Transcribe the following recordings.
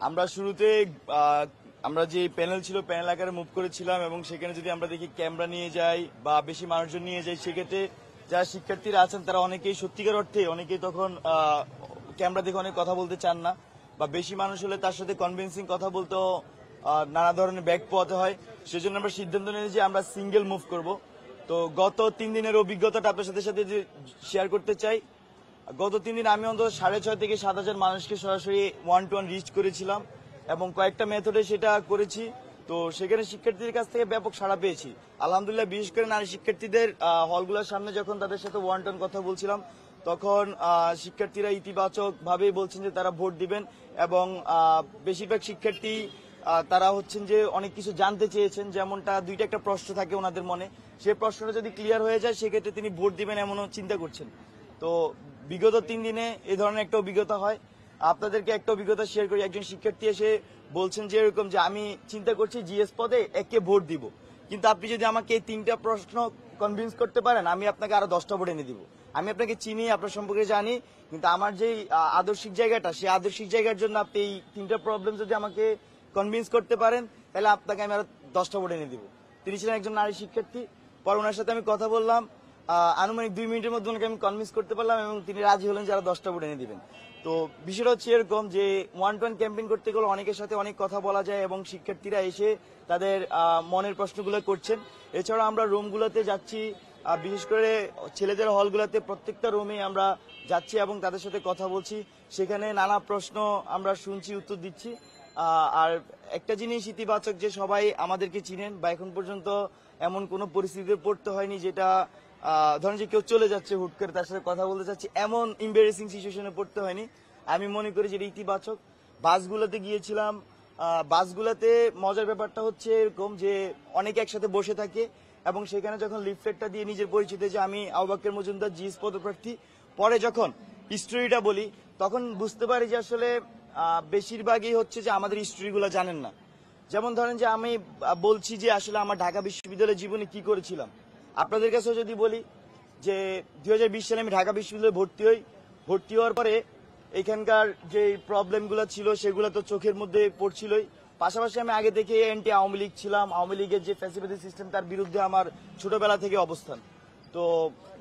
আমরা শুরুতে আমরা যে প্যানেল ছিল প্যানেল আকারে মুভ করেছিলাম এবং সেখানে যদি আমরা দেখি ক্যামেরা নিয়ে যাই বা বেশি মানুষজন নিয়ে যাই, সেক্ষেত্রে যারা শিক্ষার্থীরা আছেন তারা অনেকেই সত্যিকার অর্থে অনেকেই তখন ক্যামেরা দেখে অনেক কথা বলতে চান না, বা বেশি মানুষ হলে তার সাথে কনভিন্সিং কথা বলতেও নানা ধরনের ব্যাক পোয়াতে হয়। সেজন্য আমরা সিদ্ধান্ত নিয়েছি যে আমরা সিঙ্গেল মুভ করব। তো গত 3 দিনের অভিজ্ঞতাটা আপনার সাথে শেয়ার করতে চাই। গত 3 দিন আমি অন্তত 6,500 থেকে 7,000 মানুষকে সরাসরি 1-to-1 রিচ করেছিলাম এবং কয়েকটা মেথডে সেটা করেছি। তো সেখানে শিক্ষার্থীদের কাছ থেকে ব্যাপক সাড়া পেয়েছি আলহামদুলিল্লাহ। বিশেষ করে নারী শিক্ষার্থীদের হলগুলোর সামনে যখন তাদের সাথে 1-to-1 কথা বলছিলাম, তখন শিক্ষার্থীরা ইতিবাচক ভাবেই বলছেন যে তারা ভোট দিবেন এবং বেশিরভাগ শিক্ষার্থী তারা হচ্ছেন যে অনেক কিছু জানতে চেয়েছেন, যেমনটা দুইটা একটা প্রশ্ন থাকে ওনাদের মনে, সেই প্রশ্নটা যদি ক্লিয়ার হয়ে যায় সেক্ষেত্রে তিনি ভোট দিবেন এমনও চিন্তা করছেন। তো বিগত 3 দিনে এই ধরনের একটা অভিজ্ঞতা হয়। আপনাদেরকে একটা অভিজ্ঞতা শেয়ার করি। একজন শিক্ষার্থী এসে বলছেন যে এরকম যে আমি চিন্তা করছি জিএস পদে একে ভোট দিব, কিন্তু আপনি যদি আমাকে এই 3টা প্রশ্ন কনভিন্স করতে পারেন আমি আপনাকে আরো 10টা ভোট এনে দিব। আমি আপনাকে চিনি, আপনার সম্পর্কে জানি, কিন্তু আমার যে আদর্শিক জায়গাটা, সেই আদর্শিক জায়গার জন্য আপনি এই 3টা প্রবলেম যদি আমাকে কনভিন্স করতে পারেন তাহলে আপনাকে আমি আরো 10টা ভোট এনে দিব। তিনি ছিলেন একজন নারী শিক্ষার্থী। পরে ওনার সাথে আমি কথা বললাম, আনুমানিক 2 মিনিটের মধ্যে ওনাকে আমি কনভিন্স করতে পারলাম এবং তিনি রাজি হলেন যে আরো 10টা ভোট এনে দিবেন। তো বিষয়টা হচ্ছে এরকম যে 1-to-1 ক্যাম্পেইন করতে গেলে অনেকের সাথে অনেক কথা বলা যায় এবং শিক্ষার্থীরা এসে তাদের মনের প্রশ্নগুলো করছেন। এছাড়া আমরা রুমগুলোতে যাচ্ছি, বিশেষ করে ছেলেদের হলগুলোতে প্রত্যেকটা রুমে আমরা যাচ্ছি এবং তাদের সাথে কথা বলছি। সেখানে নানা প্রশ্ন আমরা শুনছি, উত্তর দিচ্ছি। আর একটা জিনিস ইতিবাচক যে সবাই আমাদেরকে চিনেন, বা এখন পর্যন্ত এমন কোনো পরিস্থিতিতে পড়তে হয়নি যেটা ধরেন যে কেউ চলে যাচ্ছে হুট করে তার সাথে কথা বলতে চাচ্ছি, এমন এম্বারেসিং সিচুয়েশনে পড়তে হয়নি। আমি মনে করি যে ইতিবাচক। বাসগুলোতে গিয়েছিলাম, বাসগুলোতে মজার ব্যাপারটা হচ্ছে এরকম যে অনেকে একসাথে বসে থাকে এবং সেখানে যখন লিফলেটটা দিয়ে নিজের পরিচিত যে আমি আবু বকর মজুমদার জিএস পদপ্রার্থী, পরে যখন হিস্ট্রিটা বলি তখন বুঝতে পারি যে আসলে বেশিরভাগই হচ্ছে যে আমাদের হিস্ট্রিগুলো জানেন না। যেমন ধরেন যে আমি বলছি যে আসলে আমার ঢাকা বিশ্ববিদ্যালয়ের জীবনে কি করেছিলাম। আপনাদের কাছেও যদি বলি যে 2020 সালে আমি ঢাকা বিশ্ববিদ্যালয়ে ভর্তি হওয়ার পরে এখানকার যে প্রবলেমগুলো ছিল সেগুলো তো চোখের মধ্যে পড়ছিলই। পাশাপাশি আমি আগে থেকে এন্টি আওয়ামী লীগ ছিলাম। আওয়ামী লীগের যে ফ্যাসিলিটি সিস্টেম তার বিরুদ্ধে আমার ছোটবেলা থেকে অবস্থান। তো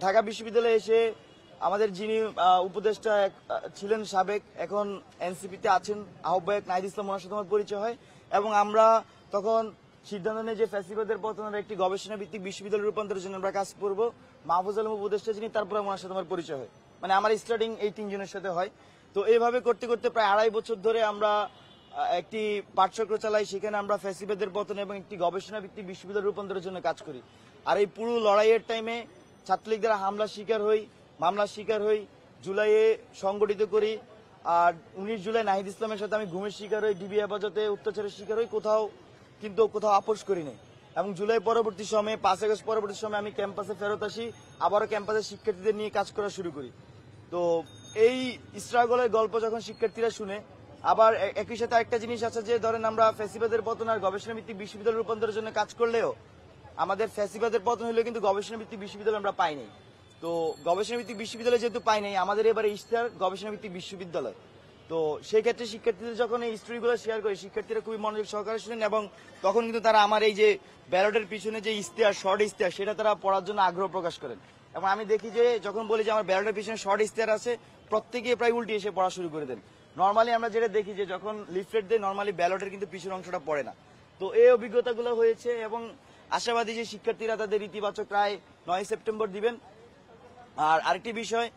ঢাকা বিশ্ববিদ্যালয়ে এসে আমাদের যিনি উপদেষ্টা ছিলেন সাবেক, এখন এনসিপিতে আছেন, আহ্বায়ক নাহিদ ইসলাম, ওনার সাথে আমার পরিচয় হয় এবং আমরা তখন সিদ্ধান্ত নেই যে ফ্যাসিবাদের পতনের একটি গবেষণা ভিত্তিক বিশ্ববিদ্যালয় রূপান্তরের জন্য আমরা কাজ করব। মাহফুজ আলম উপদেষ্টা যিনি, তারপরে ওনার সাথে আমার পরিচয় হয়, মানে আমার স্টার্টিং এই 3 জনের সাথে হয়। তো এইভাবে করতে করতে প্রায় 2.5 বছর ধরে আমরা একটি পাঠচক্র চালাই, সেখানে আমরা ফ্যাসিবাদের পতন এবং একটি গবেষণা ভিত্তিক বিশ্ববিদ্যালয় রূপান্তরের জন্য কাজ করি। আর এই পুরো লড়াইয়ের টাইমে ছাত্রলীগ দ্বারা হামলার শিকার হই, মামলার শিকার হই, জুলাইয়ে সংগঠিত করি। আর 19 জুলাই নাহিদ ইসলামের সাথে আমি ঘুমের শিকার হই, ডিবি হেফাজতে অত্যাচারের শিকার হই, কোথাও আপোষ করি নাই। এবং জুলাই পরবর্তী সময়ে 5 আগস্ট পরবর্তী সময়ে আমি ক্যাম্পাসে ফেরত আসি, আবারও ক্যাম্পাসে শিক্ষার্থীদের নিয়ে কাজ করা শুরু করি। তো এই স্ট্রাগলের গল্প যখন শিক্ষার্থীরা শুনে, আবার একই সাথে একটা জিনিস আছে যে ধরেন আমরা ফ্যাসিবাদের পতন আর গবেষণা ভিত্তিক বিশ্ববিদ্যালয় রূপান্তরের জন্য কাজ করলেও আমাদের ফ্যাসিবাদের পতন হলেও কিন্তু গবেষণা ভিত্তিক বিশ্ববিদ্যালয় আমরা পাইনি। তো গবেষণা ভিত্তিক বিশ্ববিদ্যালয় যেহেতু পাই নাই, আমাদের এবারে ইশতেহার গবেষণা ভিত্তিক বিশ্ববিদ্যালয়। তো সেই ক্ষেত্রে শিক্ষার্থীদের যখন এই স্টোরিগুলো শেয়ার করে শিক্ষার্থীরা খুবই মনোযোগ সহকারে শুনেন এবং তখন কিন্তু তারা আমার এই যে ব্যালটের পিছনে যে ইশতেহার, শর্ট ইশতেহার, সেটা তারা পড়ার জন্য আগ্রহ প্রকাশ করেন। এবং আমি দেখি যে যখন বলি যে আমার ব্যালটের পিছনে শর্ট ইশতেহার আছে, প্রত্যেকে প্রায় উল্টে এসে পড়া শুরু করে দেন। নর্মালি আমরা যেটা দেখি যে যখন লিফলেট দেয় নর্মালি ব্যালটের কিন্তু পিছনের অংশটা পড়ে না। তো এই অভিজ্ঞতাগুলো হয়েছে এবং আশাবাদী যে শিক্ষার্থীরা তাদের ইতিবাচক রায় 9 সেপ্টেম্বর দিবেন। আর আরেকটি বিষয়,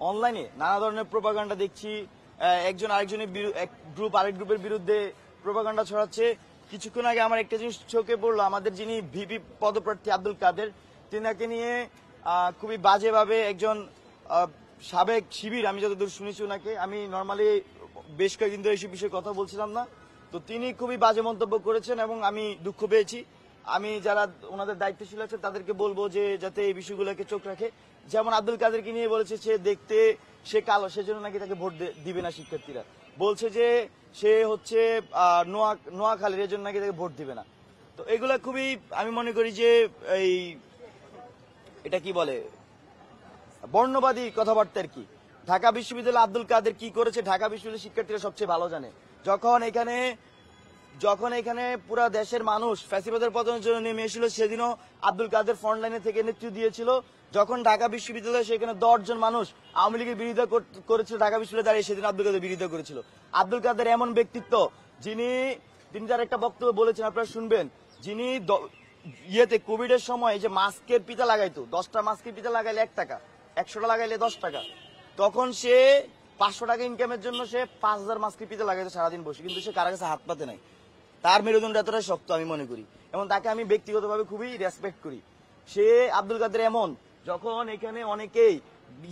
অনলাইনে নানা ধরনের প্রোপাগান্ডা দেখছি, একজন আরেকজনের গ্রুপ আরেক গ্রুপের বিরুদ্ধে প্রোপাগান্ডা ছড়াচ্ছে। কিছুক্ষণ আগে আমার একটা জিনিস চোখে পড়লো, আমাদের যিনি ভিপি পদপ্রার্থী আব্দুল কাদের, তিনাকে নিয়ে খুবই বাজেভাবে একজন সাবেক শিবির, আমি যতদূর শুনেছি ওনাকে, আমি নর্মালি বেশ কয়েকদিন ধরে এইসব বিষয়ে কথা বলছিলাম না, তো তিনি খুবই বাজে মন্তব্য করেছেন এবং আমি দুঃখ পেয়েছি। আমি যারা ওনাদের দায়িত্বশীল আছে তাদেরকে বলবো যে যাতে এই বিষয়গুলোকে চোখ রাখে। যেমন আব্দুল কাদেরকে নিয়ে বলেছে সে কালো, সেজন্য নাকি তাকে ভোট দিবে না শিক্ষার্থীরা। বলছে যে সে হচ্ছে নোয়াখালীর, এর জন্য নাকি তাকে ভোট দিবে না। তো এগুলা খুবই, আমি মনে করি যে এটা কি বলে, বর্ণবাদী কথাবার্তা আর কি। ঢাকা বিশ্ববিদ্যালয় আব্দুল কাদের কি করেছে ঢাকা বিশ্ববিদ্যালয়ের শিক্ষার্থীরা সবচেয়ে ভালো জানে। যখন এখানে পুরা দেশের মানুষ ফ্যাসিবাদের পতনের জন্য নেমে এসেছিল, সেদিনও আব্দুল কাদের ফ্রন্টলাইনে থেকে নেতৃত্ব দিয়েছিল। যখন ঢাকা বিশ্ববিদ্যালয়ে সেখানে 10 জন মানুষ আওয়ামী লীগের বিরোধিতা করেছিল, ঢাকা বিশ্ববিদ্যালয়ে দাঁড়িয়ে সেদিন আব্দুল কাদের বিরোধিতা করেছিল। আব্দুল কাদের এমন ব্যক্তিত্ব, তিনি তার একটা বক্তব্য বলেছেন, আপনারা শুনবেন, যিনি কোভিড এর সময় যে মাস্কের পিতা লাগাইতো, 10টা মাস্কের পিতা লাগাইলে 1 টাকা, 100টা লাগাইলে 10 টাকা, তখন সে 500 টাকা ইনকামের জন্য সে 5000 মাস্কের পিতা লাগাইতো সারাদিন বসে, কিন্তু সে কারো কাছে হাত পাতে নাই। তার মেরুদণ্ড এতটাই শক্ত আমি মনে করি, এবং তাকে আমি ব্যক্তিগতভাবে খুবই রেসপেক্ট করি। সে আব্দুল কাদের এমন, যখন এখানে অনেকেই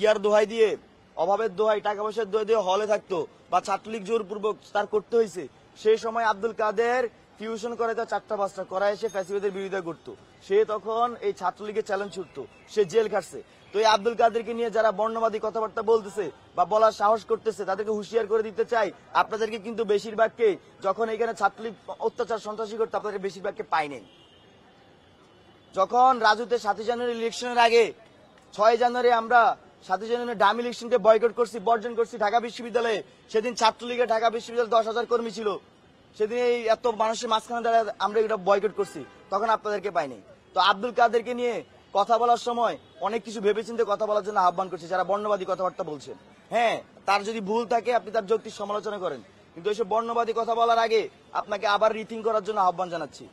ইয়ার দোহাই দিয়ে, অভাবের দোহাই, টাকা পয়সার দোহাই দিয়ে হলে থাকতো বা ছাত্রলীগ জোরপূর্বক তার করতে হয়েছে, সেই সময় আব্দুল কাদের টিউশন করাইতো 4টা-5টা করায় এসে ফ্যাসিবাদের বিরোধিতা করতো। সে তখন এই ছাত্রলীগের চ্যালেঞ্জ ছুটতো, সে জেল খাটছে। তো এই আব্দুল কাদেরকে নিয়ে যারা বর্ণবাদী কথাবার্তা বলতেছে বা বলার সাহস করতেছে, তাদেরকে হুঁশিয়ার করে দিতে চাই, আপনাদেরকে কিন্তু বেশিরভাগকে, যখন এখানে ছাত্রলীগ অত্যাচার সন্ত্রাসী করতে, আপনাদের বেশিরভাগকে পাইনি। যখন রাজুতে 7 জানুয়ারি ইলেকশনের আগে 6 জানুয়ারি আমরা 7 জানুয়ারি ডামি ইলেকশনকে বয়কট করছি, বর্জন করছি ঢাকা বিশ্ববিদ্যালয়ে, সেদিন ছাত্রলীগে ঢাকা বিশ্ববিদ্যালয়ে 10,000 কর্মী ছিল, সেদিন এই এত মানুষের মাঝখানে দাঁড়িয়ে আমরা এটা বয়কট করছি, তখন আপনাদেরকে পাইনি। তো আব্দুল কাদেরকে নিয়ে কথা বলার সময় অনেক কিছু ভেবেচিন্তে কথা বলার জন্য আহ্বান করছি, যারা বর্ণবাদী কথাবার্তা বলছেন। হ্যাঁ, তার যদি ভুল থাকে আপনি তার যৌক্তিক সমালোচনা করেন, কিন্তু এইসব বর্ণবাদী কথা বলার আগে আপনাকে আবার রিথিং করার জন্য আহ্বান জানাচ্ছি।